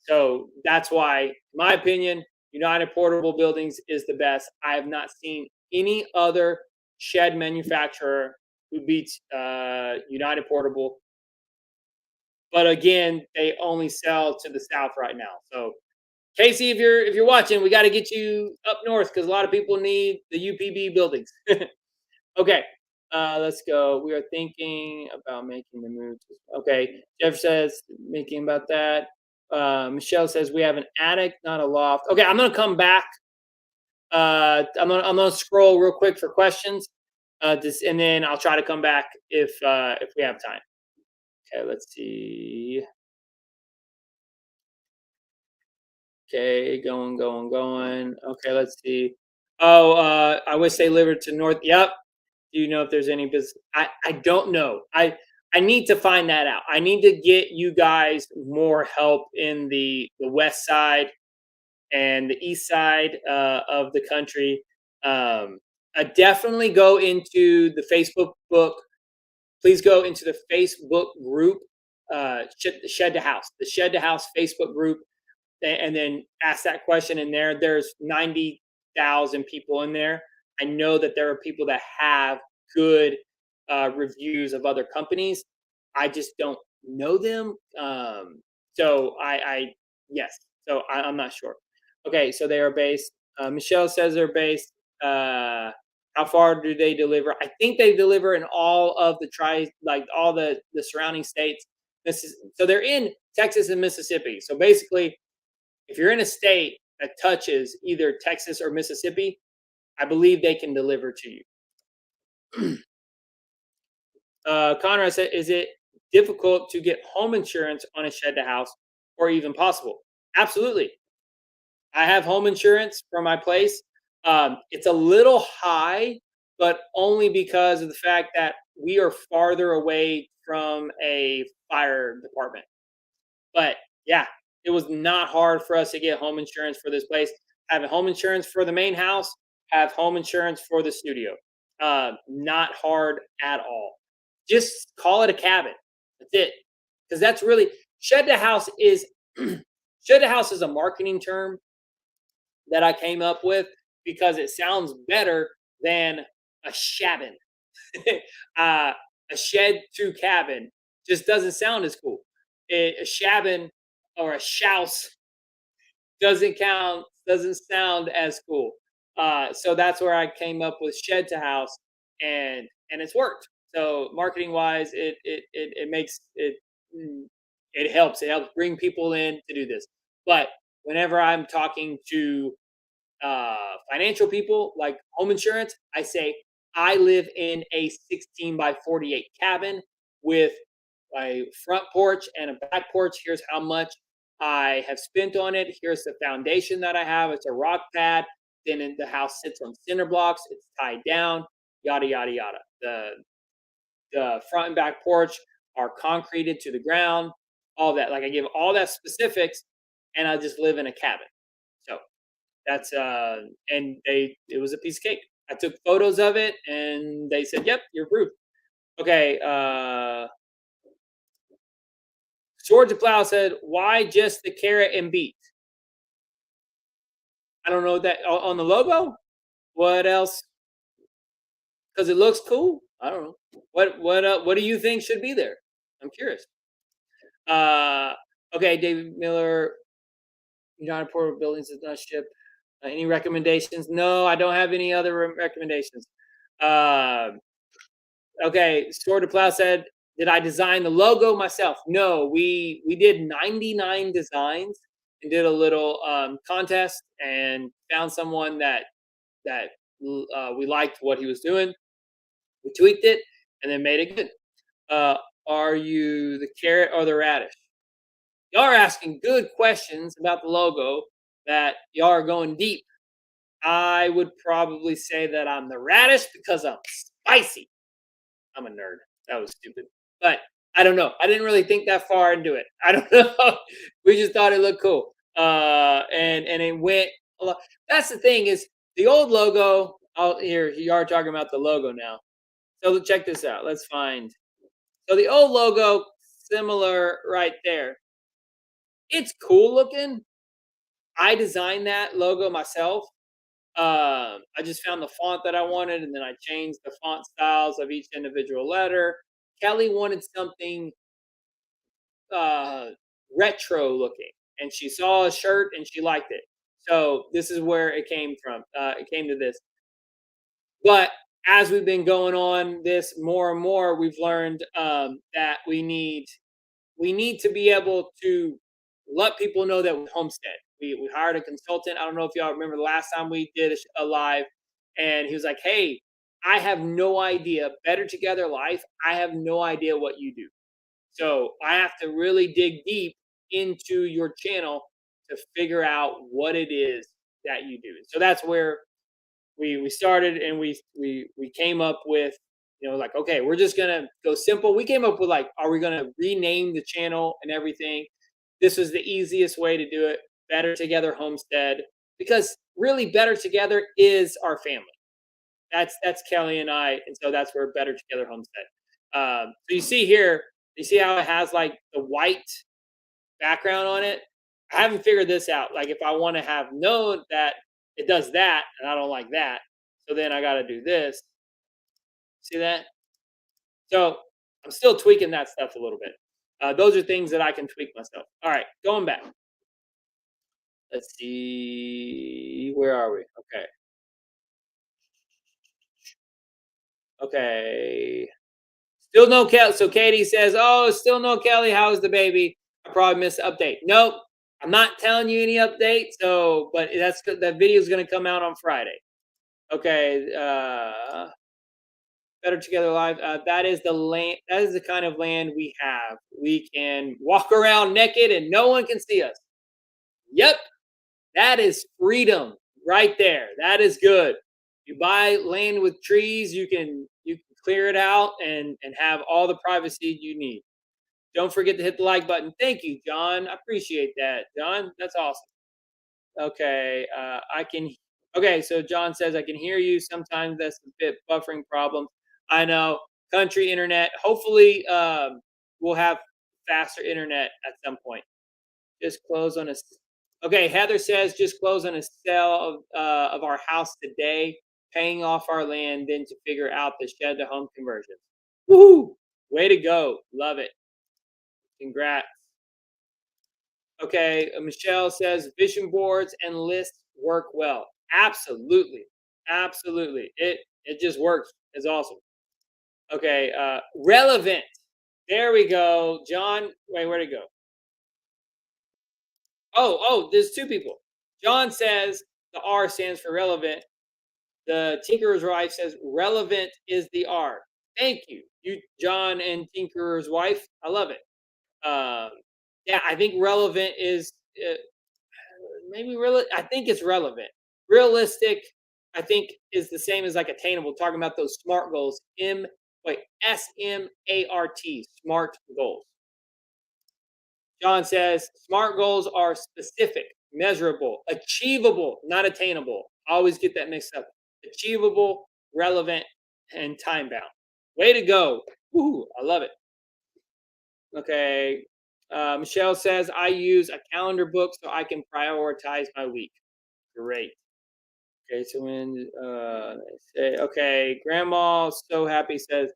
So that's why, in my opinion, United Portable Buildings is the best. I have not seen any other shed manufacturer who beats United Portable. But again, they only sell to the south right now. So Casey, if you're watching, we got to get you up north because a lot of people need the UPB buildings. Okay, let's go. We are thinking about making the move. Okay, Jeff says making about that. Michelle says we have an attic, not a loft. Okay, I'm gonna come back. I'm gonna scroll real quick for questions, and then I'll try to come back if we have time. Okay, let's see. Okay, going. Okay, let's see. Oh, I wish they delivered to North. Yep. Do you know if there's any business? I don't know. I need to find that out. I need to get you guys more help in the west side and the east side of the country. Definitely go into the Facebook book. Please go into the Facebook group, Shed to House, the Shed to House Facebook group, and then ask that question in there. There's 90,000 people in there. I know that there are people that have good reviews of other companies. I just don't know them. So I yes. So I'm not sure. Okay, so they are based. Michelle says they're based. How far do they deliver? I think they deliver in all of like all the surrounding states. So they're in Texas and Mississippi. So basically, if you're in a state that touches either Texas or Mississippi, I believe they can deliver to you. Conrad said, "Is it difficult to get home insurance on a shed to house, or even possible?" Absolutely. I have home insurance for my place. It's a little high, but only because of the fact that we are farther away from a fire department. But yeah, It was not hard for us to get home insurance for this place. Have home insurance for the main house, have home insurance for the studio. Not hard at all. Just call it a cabin. That's it. Because that's really shed to house is shed to house is a marketing term that I came up with because it sounds better than a shabin. uh, a shed to cabin just doesn't sound as cool. A shabin or a shouse doesn't sound as cool. So that's where I came up with shed to house, and it's worked. So marketing wise, it makes it it helps bring people in to do this. But whenever I'm talking to financial people like home insurance, I say I live in a 16 by 48 cabin with a front porch and a back porch. Here's how much I have spent on it. Here's the foundation that I have. It's a rock pad. Then the house sits on cinder blocks. It's tied down. Yada yada yada. The front and back porch are concreted to the ground. All that. Like I give all that specifics, and I just live in a cabin. So that's and it was a piece of cake. I took photos of it and they said, "Yep, you're approved." Okay, Sword to Plow said, "Why just the carrot and beet?" I don't know that on the logo. What else? Because it looks cool. I don't know. What do you think should be there? I'm curious. Uh, okay, David Miller, United Portable Buildings does not ship. Any recommendations? No, I don't have any other recommendations. Uh, okay, Sword to Plow said, "Did I design the logo myself?" No, we did 99 designs and did a little contest and found someone that we liked what he was doing. We tweaked it and then made it good. Uh, are you the carrot or the radish? Y'all are asking good questions about the logo that y'all are going deep. I would probably say that I'm the radish because I'm spicy. I'm a nerd. That was stupid. But I don't know. I didn't really think that far into it. I don't know. We just thought it looked cool. And it went a lot. That's the thing is the old logo. Oh, here you are talking about the logo now. So check this out. Let's find. So the old logo, similar right there. It's cool looking. I designed that logo myself. I just found the font that I wanted, and then I changed the font styles of each individual letter. Kelly wanted something uh, retro looking, and she saw a shirt and she liked it. So this is where it came from. It came to this. But as we've been going on this more and more, we've learned that we need to be able to let people know that with Homestead, we hired a consultant. I don't know if y'all remember the last time we did a live, and he was like, "Hey, I have no idea. Better Together Life. I have no idea what you do. So I have to really dig deep into your channel to figure out what it is that you do." So that's where we started, and we came up with, like, okay, we're just gonna go simple. We came up with, like, are we gonna rename the channel and everything? This was the easiest way to do it. Better Together Homestead, because really Better Together is our family. That's Kelly and I, and so that's where Better Together Homestead. So you see here, you see how it has like the white background on it. I haven't figured this out. Like if I want to have known that it does that, and I don't like that, so then I got to do this. See that? So I'm still tweaking that stuff a little bit. Those are things that I can tweak myself. All right, going back. Let's see. Where are we? Okay. Okay. Still no Kelly. So Katie says, "Oh, still no Kelly. How's the baby?" I probably missed the update. Nope. I'm not telling you any update. So, but that video is going to come out on Friday. Okay. Better Together Live. That is the land. That is the kind of land we have. We can walk around naked and no one can see us. Yep. That is freedom right there. That is good. You buy land with trees, you can clear it out and have all the privacy you need. Don't forget to hit the like button. Thank you, John. I appreciate that, John. That's awesome. Okay, I can. Okay, so John says I can hear you. Sometimes that's a bit buffering problems. I know. Country internet. Hopefully, we'll have faster internet at some point. Just close on a. Okay, Heather says just close on a sale of our house today, paying off our land, then to figure out the shed to home conversion. Woohoo! Way to go. Love it. Congrats. Okay, Michelle says vision boards and lists work well. Absolutely, absolutely. It just works. It's awesome. Okay, relevant. There we go, John. Wait, where'd it go? There's two people. John says the R stands for relevant. The Tinkerer's Wife says relevant is the R. Thank you, John and Tinkerer's Wife. I love it. Um, yeah, I think relevant is maybe real. I think it's relevant. Realistic, I think, is the same as like attainable. Talking about those smart goals. SMART, smart goals. John says smart goals are specific, measurable, achievable, not attainable. I always get that mixed up. Achievable, relevant, and time bound. Way to go. Woohoo, I love it. Okay. Michelle says, I use a calendar book so I can prioritize my week. Great. Okay, so when they say, okay, grandma so happy says,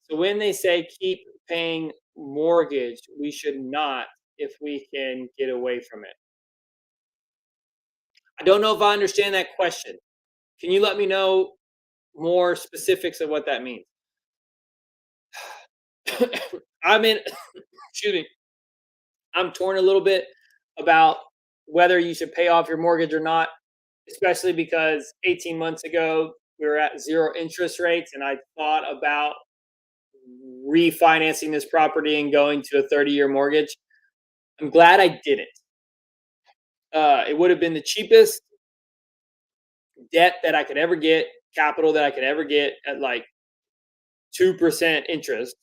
so when they say keep paying mortgage, we should not if we can get away from it. I don't know if I understand that question. Can you let me know more specifics of what that means? I mean, excuse me, I'm torn a little bit about whether you should pay off your mortgage or not, especially because 18 months ago we were at zero interest rates and I thought about refinancing this property and going to a 30-year mortgage. I'm glad I didn't. It would have been the cheapest debt that I could ever get, capital that I could ever get at like 2% interest,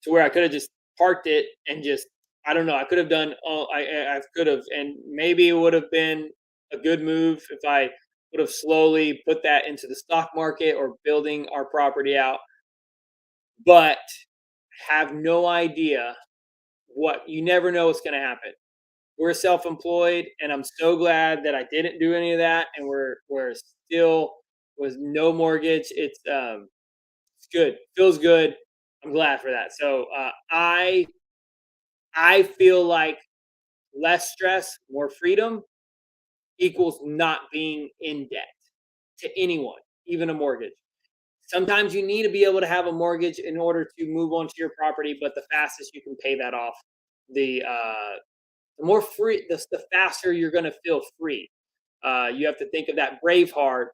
to where I could have just parked it and just, I don't know, I could have done all I could have, and maybe it would have been a good move if I would have slowly put that into the stock market or building our property out, but have no idea what, you never know what's going to happen. We're self-employed, and I'm so glad that I didn't do any of that, and we're still with no mortgage. It's good, feels good. I'm glad for that. So I feel like less stress, more freedom equals not being in debt to anyone, even a mortgage. Sometimes you need to be able to have a mortgage in order to move onto your property, but the fastest you can pay that off, the more free, the faster you're going to feel free. You have to think of that Braveheart,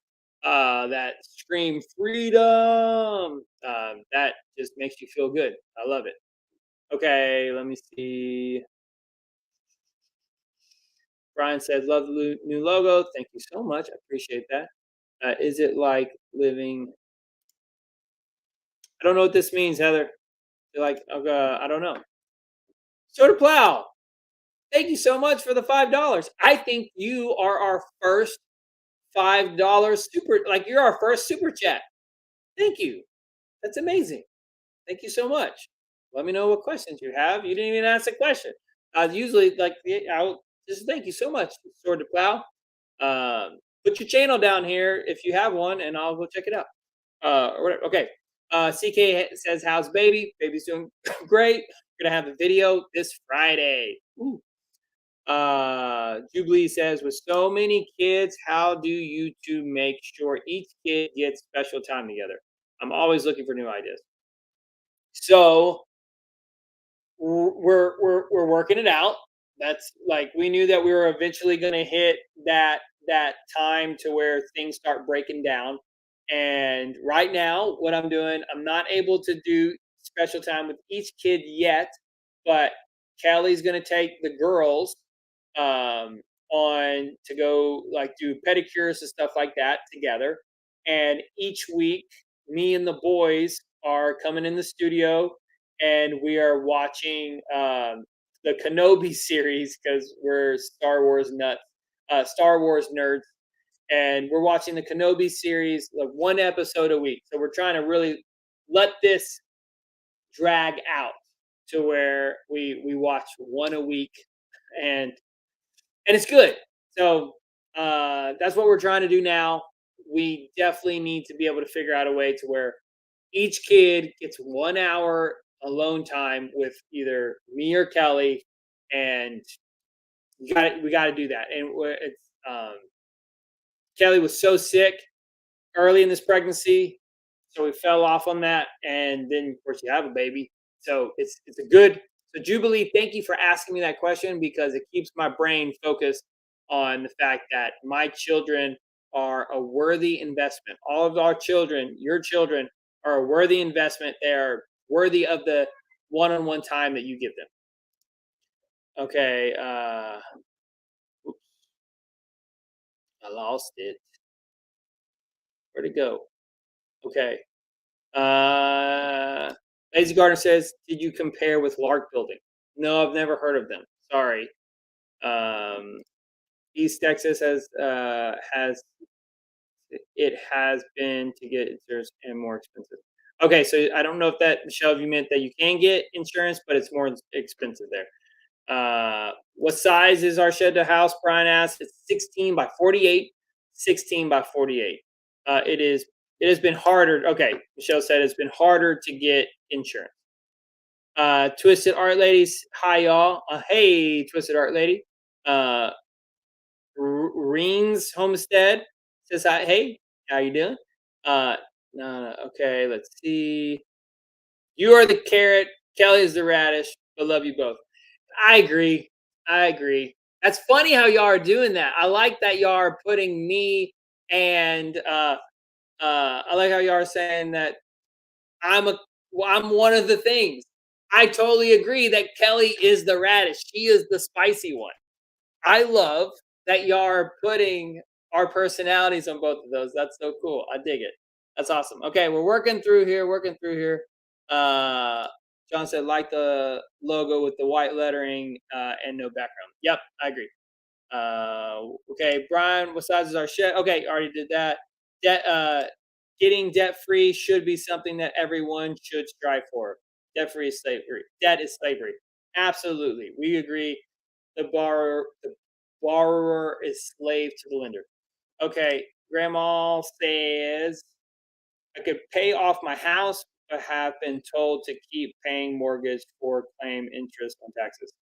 that scream freedom. That just makes you feel good. I love it. Okay, let me see. Brian says, love the new logo. Thank you so much. I appreciate that. Is it like living? I don't know what this means, Heather. You're like, I don't know. Sort of plow. Thank you so much for the $5. I think you are our first $5 super, like you're our first super chat. Thank you. That's amazing. Thank you so much. Let me know what questions you have. You didn't even ask a question. Usually like I'll just thank you so much, Sword to Plow. Put your channel down here if you have one, and I'll go check it out. Or whatever. Okay. CK says, "How's baby? Baby's doing great. We're gonna have a video this Friday." Ooh. Jubilee says, with so many kids, how do you two make sure each kid gets special time together? I'm always looking for new ideas. So we're working it out. That's like, we knew that we were eventually going to hit that time to where things start breaking down. And right now, what I'm doing, I'm not able to do special time with each kid yet, but Kelly's going to take the girls on to go like do pedicures and stuff like that together. And each week, me and the boys are coming in the studio and we are watching the Kenobi series because we're Star Wars nerds, and we're watching the Kenobi series like one episode a week. So we're trying to really let this drag out to where we watch one a week, and it's good. So that's what we're trying to do now. We definitely need to be able to figure out a way to where each kid gets 1 hour alone time with either me or Kelly, and we got to do that. And it's Kelly was so sick early in this pregnancy, so we fell off on that, and then of course you have a baby, so it's a good. So Jubilee, thank you for asking me that question because it keeps my brain focused on the fact that my children are a worthy investment. All of our children, your children, are a worthy investment. They are worthy of the one-on-one time that you give them. Okay, oops, I lost it. Where'd it go? Okay. Uh, Lazy Garden says, "Did you compare with Lark Building?" No, I've never heard of them. Sorry. Um, East Texas has it has been to get insurance and more expensive. Okay, so I don't know if that, Michelle, if you meant that you can get insurance, but it's more expensive there. What size is our shed to house? Brian asked. It's 16 by 48. 16 by 48. It is. It has been harder. Okay, Michelle said it's been harder to get insurance. Twisted Art Ladies, hi y'all. Hey, Twisted Art Lady. Uh, Reens Homestead says hi. Hey, how you doing? No, okay, let's see. You are the carrot. Kelly is the radish. I love you both. I agree. I agree. That's funny how y'all are doing that. I like that y'all are putting me and I like how y'all are saying that I'm a I'm one of the things. I totally agree that Kelly is the radish. She is the spicy one. I love that y'all are putting our personalities on both of those. That's so cool. I dig it. That's awesome. Okay, we're working through here, working through here. Uh John said like the logo with the white lettering and no background. Yep, I agree. Okay, Brian, what size is our shed? Okay, already did that. Debt, getting debt free should be something that everyone should strive for. Debt free is slavery. Debt is slavery. Absolutely, we agree. The borrower is slave to the lender. Okay, Grandma says I could pay off my house, but have been told to keep paying mortgage for claim interest on taxes.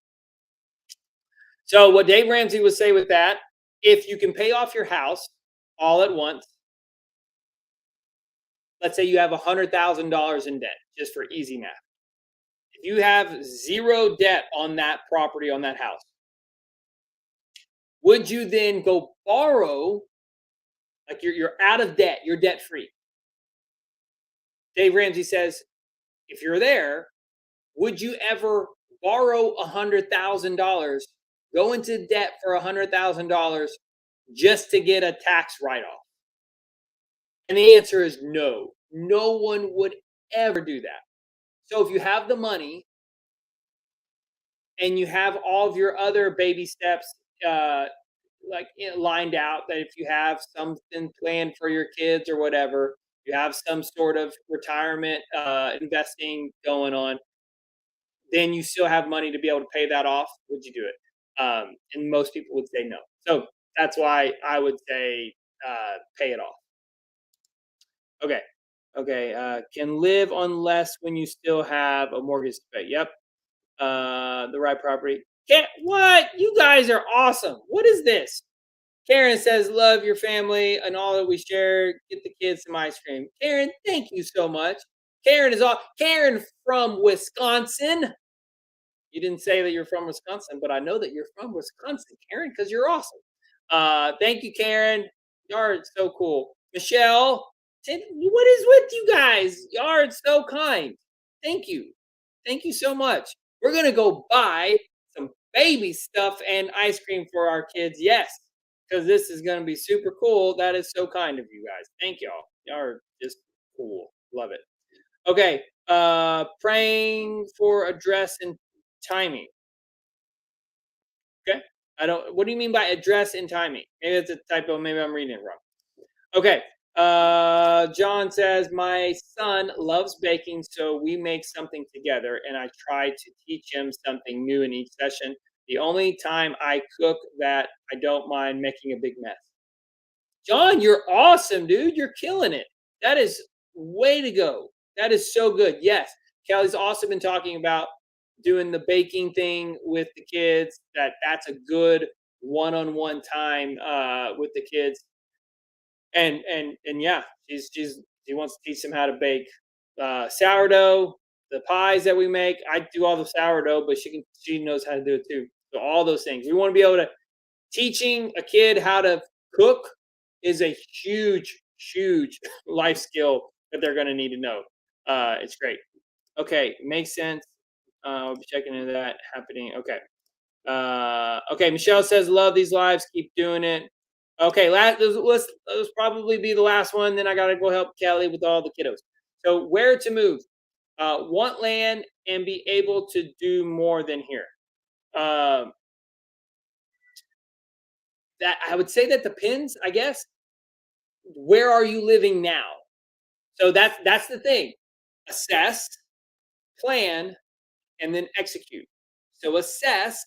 So what Dave Ramsey would say with that, if you can pay off your house all at once, let's say you have $100,000 in debt, just for easy math. If you have zero debt on that property, on that house, would you then go borrow, like you're out of debt, you're debt free? Dave Ramsey says, if you're there, would you ever borrow $100,000, go into debt for $100,000 just to get a tax write off? And the answer is no. No one would ever do that. So if you have the money and you have all of your other baby steps uh, lined out, that if you have something planned for your kids or whatever, you have some sort of retirement investing going on, then you still have money to be able to pay that off. Would you do it? And most people would say no. So that's why I would say pay it off. Okay. Okay. Can live on less when you still have a mortgage to pay. Yep. The right property. Can't, what? You guys are awesome. What is this? Karen says, love your family and all that we share. Get the kids some ice cream. Karen, thank you so much. Karen is all Karen from Wisconsin. You didn't say that you're from Wisconsin, but I know that you're from Wisconsin, Karen, because you're awesome. Thank you, Karen. Y'all are so cool. Michelle, what is with you guys? Y'all are so kind. Thank you. Thank you so much. We're gonna go buy some baby stuff and ice cream for our kids. Yes, because this is gonna be super cool. That is so kind of you guys. Thank y'all. Y'all are just cool. Love it. Okay. Praying for address and timing. Okay. I don't. What do you mean by address and timing? Maybe it's a typo. Maybe I'm reading it wrong. Okay. John says my son loves baking, so we make something together, and I try to teach him something new in each session. The only time I cook that I don't mind making a big mess. John, you're awesome, dude. You're killing it. That is way to go. That is so good. Yes. Kelly's also been talking about doing the baking thing with the kids. That's a good one-on-one time with the kids. And yeah, she wants to teach them how to bake sourdough, the pies that we make. I do all the sourdough, but she knows how to do it too. So all those things. We want to be able to teaching a kid how to cook is a huge life skill that they're going to need to know. It's great. Okay, makes sense. We'll be checking into that happening. Okay. Okay, Michelle says, love these lives. Keep doing it. Okay, let's probably be the last one. Then I got to go help Kelly with all the kiddos. So, where to move? Want land and be able to do more than here. Um, that I would say that depends, I guess. Where are you living now? So that's the thing. Assess, plan, and then execute. So assess,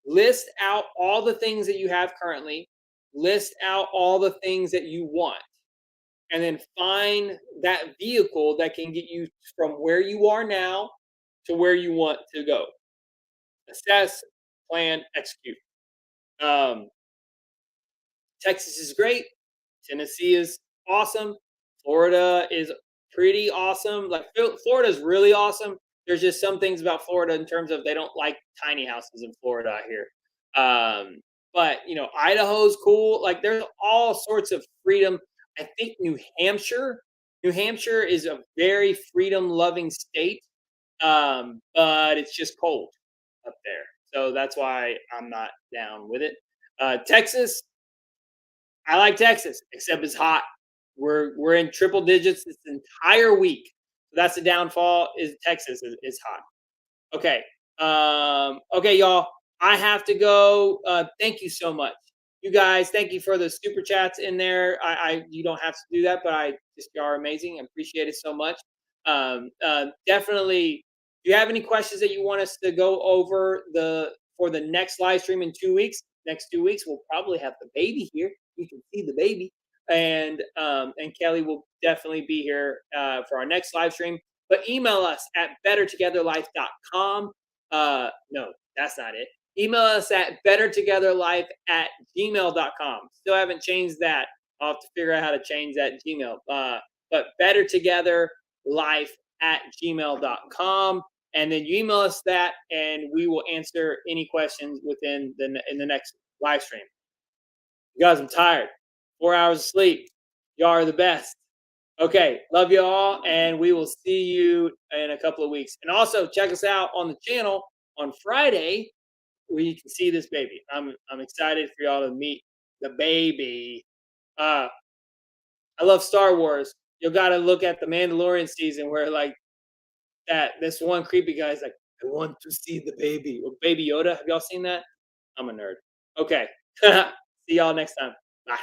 list out all the things that you have currently, list out all the things that you want, and then find that vehicle that can get you from where you are now to where you want to go. Assess, plan, execute. Um, Texas is great. Tennessee is awesome. Florida is pretty awesome. Like Florida is really awesome. There's just some things about Florida in terms of they don't like tiny houses in Florida, I hear. But Idaho's cool. Like there's all sorts of freedom. I think New Hampshire is a very freedom loving state. But it's just cold up there. So that's why I'm not down with it. Texas, I like Texas, except it's hot. We're in triple digits this entire week. So that's the downfall. Is Texas is hot. Okay. Okay, y'all. I have to go. Thank you so much, you guys. Thank you for the super chats in there. I you don't have to do that, but I just you are amazing. I appreciate it so much. Definitely. Do you have any questions that you want us to go over for the next live stream in 2 weeks? Next 2 weeks, we'll probably have the baby here. You can see the baby, and Kelly will definitely be here for our next live stream. But email us at bettertogetherlife.com. No, that's not it. Email us at bettertogetherlife@gmail.com. Still haven't changed that. I'll have to figure out how to change that Gmail. But bettertogetherlife@gmail.com. And then you email us that, and we will answer any questions in the next live stream. You guys, I'm tired. 4 hours of sleep. Y'all are the best. Okay, love you all, and we will see you in a couple of weeks. And also check us out on the channel on Friday, where you can see this baby. I'm excited for y'all to meet the baby. Uh, I love Star Wars. You got to look at the Mandalorian season where like this one creepy guy's like, I want to see the baby. Or Baby Yoda. Have y'all seen that? I'm a nerd. Okay. See y'all next time. Bye.